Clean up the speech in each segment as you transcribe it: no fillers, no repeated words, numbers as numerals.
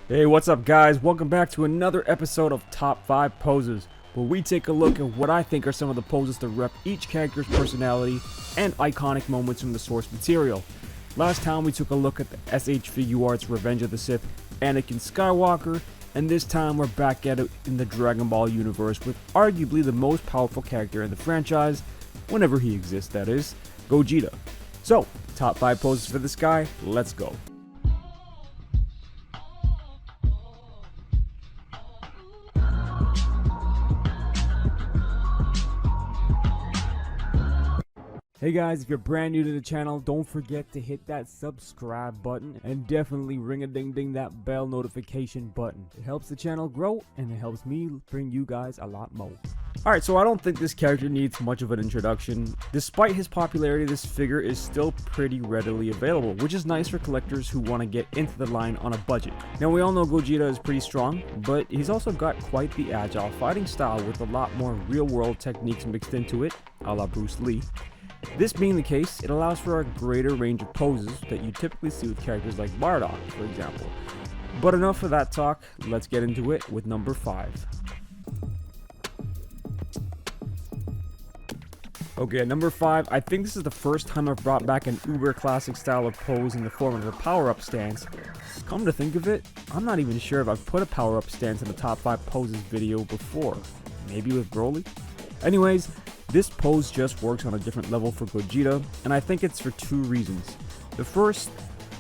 Hey, what's up guys? Welcome back to another episode of Top 5 Poses, where we take a look at what I think are some of the poses to rep each character's personality and iconic moments from the source material. Last time we took a look at the SH Figuarts Revenge of the Sith Anakin Skywalker, and this time we're back at it in the Dragon Ball universe with arguably the most powerful character in the franchise, whenever he exists that is, Gogeta. So, top 5 poses for this guy, let's go. Hey guys, if you're brand new to the channel, don't forget to hit that subscribe button and definitely ring a ding ding that bell notification button. It helps the channel grow and it helps me bring you guys a lot more. Alright, so I don't think this character needs much of an introduction. Despite his popularity, this figure is still pretty readily available, which is nice for collectors who want to get into the line on a budget. Now we all know Gogeta is pretty strong, but he's also got quite the agile fighting style with a lot more real world techniques mixed into it, a la Bruce Lee. This being the case, it allows for a greater range of poses that you typically see with characters like Bardock, for example. But enough of that talk, let's get into it with number 5. Okay, at number 5, I think this is the first time I've brought back an uber classic style of pose in the form of a power-up stance. Come to think of it, I'm not even sure if I've put a power-up stance in the top 5 poses video before. Maybe with Broly? Anyways, this pose just works on a different level for Gogeta, and I think it's for 2 reasons. The first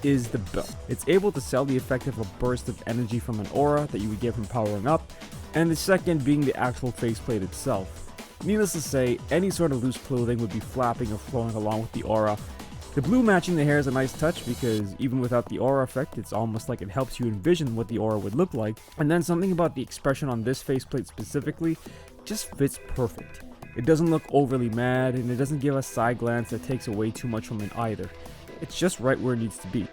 is the belt. It's able to sell the effect of a burst of energy from an aura that you would get from powering up, and the second being the actual faceplate itself. Needless to say, any sort of loose clothing would be flapping or flowing along with the aura. The blue matching the hair is a nice touch because even without the aura effect, it's almost like it helps you envision what the aura would look like, and then something about the expression on this faceplate specifically just fits perfect. It doesn't look overly mad, and it doesn't give a side glance that takes away too much from it either. It's just right where it needs to be.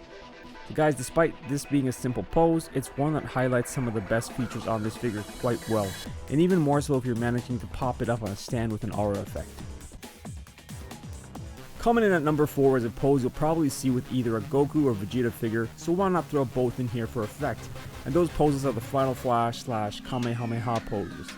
So guys, despite this being a simple pose, it's one that highlights some of the best features on this figure quite well, and even more so if you're managing to pop it up on a stand with an aura effect. Coming in at number 4 is a pose you'll probably see with either a Goku or Vegeta figure, so why not throw both in here for effect? And those poses are the Final Flash / Kamehameha poses.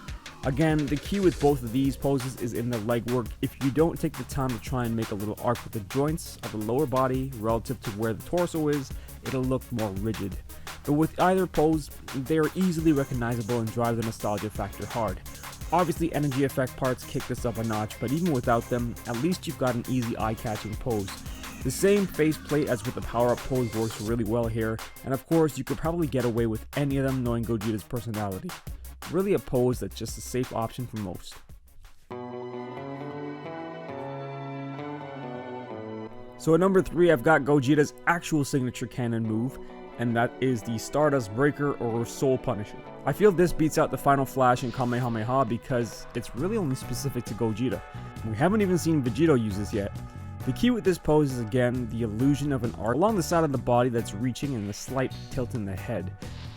Again, the key with both of these poses is in the legwork. If you don't take the time to try and make a little arc with the joints of the lower body relative to where the torso is, it'll look more rigid. But with either pose, they are easily recognizable and drive the nostalgia factor hard. Obviously, energy effect parts kick this up a notch, but even without them, at least you've got an easy eye-catching pose. The same faceplate as with the power-up pose works really well here, and of course, you could probably get away with any of them knowing Gogeta's personality. Really a pose that's just a safe option for most. So at number 3, I've got Gogeta's actual signature canon move, and that is the Stardust Breaker or Soul Punisher. I feel this beats out the Final Flash and Kamehameha because it's really only specific to Gogeta. We haven't even seen Vegeta use this yet. The key with this pose is again the illusion of an arc along the side of the body that's reaching and the slight tilt in the head.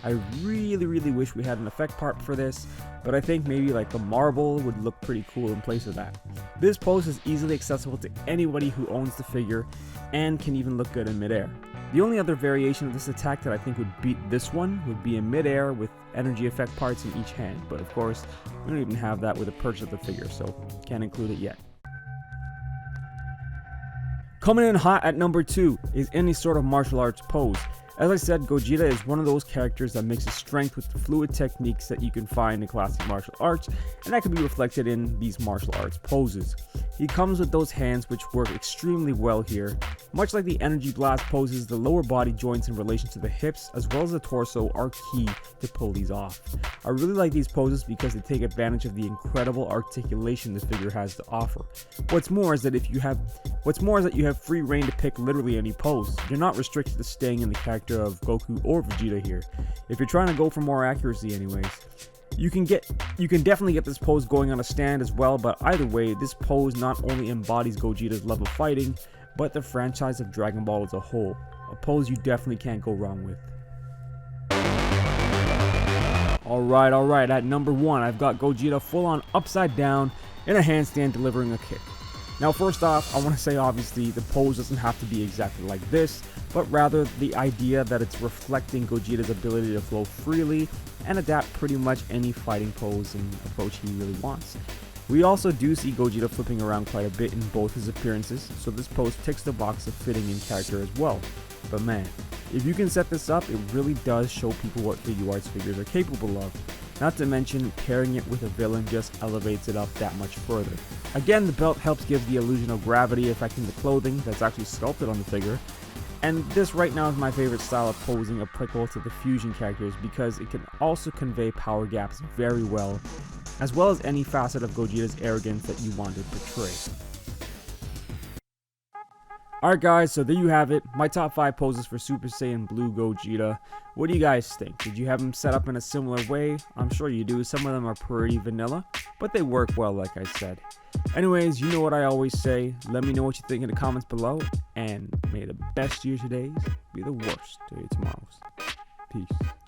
I really wish we had an effect part for this, but I think maybe like the marble would look pretty cool in place of that. This pose is easily accessible to anybody who owns the figure and can even look good in midair. The only other variation of this attack that I think would beat this one would be in midair with energy effect parts in each hand, but of course we don't even have that with a purchase of the figure, so can't include it yet. Coming in hot at number 2 is any sort of martial arts pose. As I said, Gogeta is one of those characters that mixes strength with the fluid techniques that you can find in classic martial arts, and that can be reflected in these martial arts poses. He comes with those hands which work extremely well here. Much like the energy blast poses, the lower body joints in relation to the hips as well as the torso are key to pull these off. I really like these poses because they take advantage of the incredible articulation this figure has to offer. What's more is that you have free reign to pick literally any pose. You're not restricted to staying in the character of Goku or Vegeta here. If you're trying to go for more accuracy anyways. You can definitely get this pose going on a stand as well, but either way, this pose not only embodies Gogeta's love of fighting, but the franchise of Dragon Ball as a whole. A pose you definitely can't go wrong with. Alright, at number 1, I've got Gogeta full on upside down in a handstand delivering a kick. Now first off, I want to say obviously the pose doesn't have to be exactly like this, but rather the idea that it's reflecting Gogeta's ability to flow freely and adapt pretty much any fighting pose and approach he really wants. We also do see Gogeta flipping around quite a bit in both his appearances, so this pose ticks the box of fitting in character as well. But man, if you can set this up, it really does show people what Figuarts figures are capable of. Not to mention, pairing it with a villain just elevates it up that much further. Again, the belt helps give the illusion of gravity affecting the clothing that's actually sculpted on the figure. And this right now is my favorite style of posing applicable to the fusion characters because it can also convey power gaps very well as any facet of Gogeta's arrogance that you want to portray. Alright guys, so there you have it, my top 5 poses for Super Saiyan Blue Gogeta. What do you guys think? Did you have them set up in a similar way? I'm sure you do. Some of them are pretty vanilla, but they work well like I said. Anyways, you know what I always say, let me know what you think in the comments below, and may the best of your todays be the worst of your tomorrows. Peace.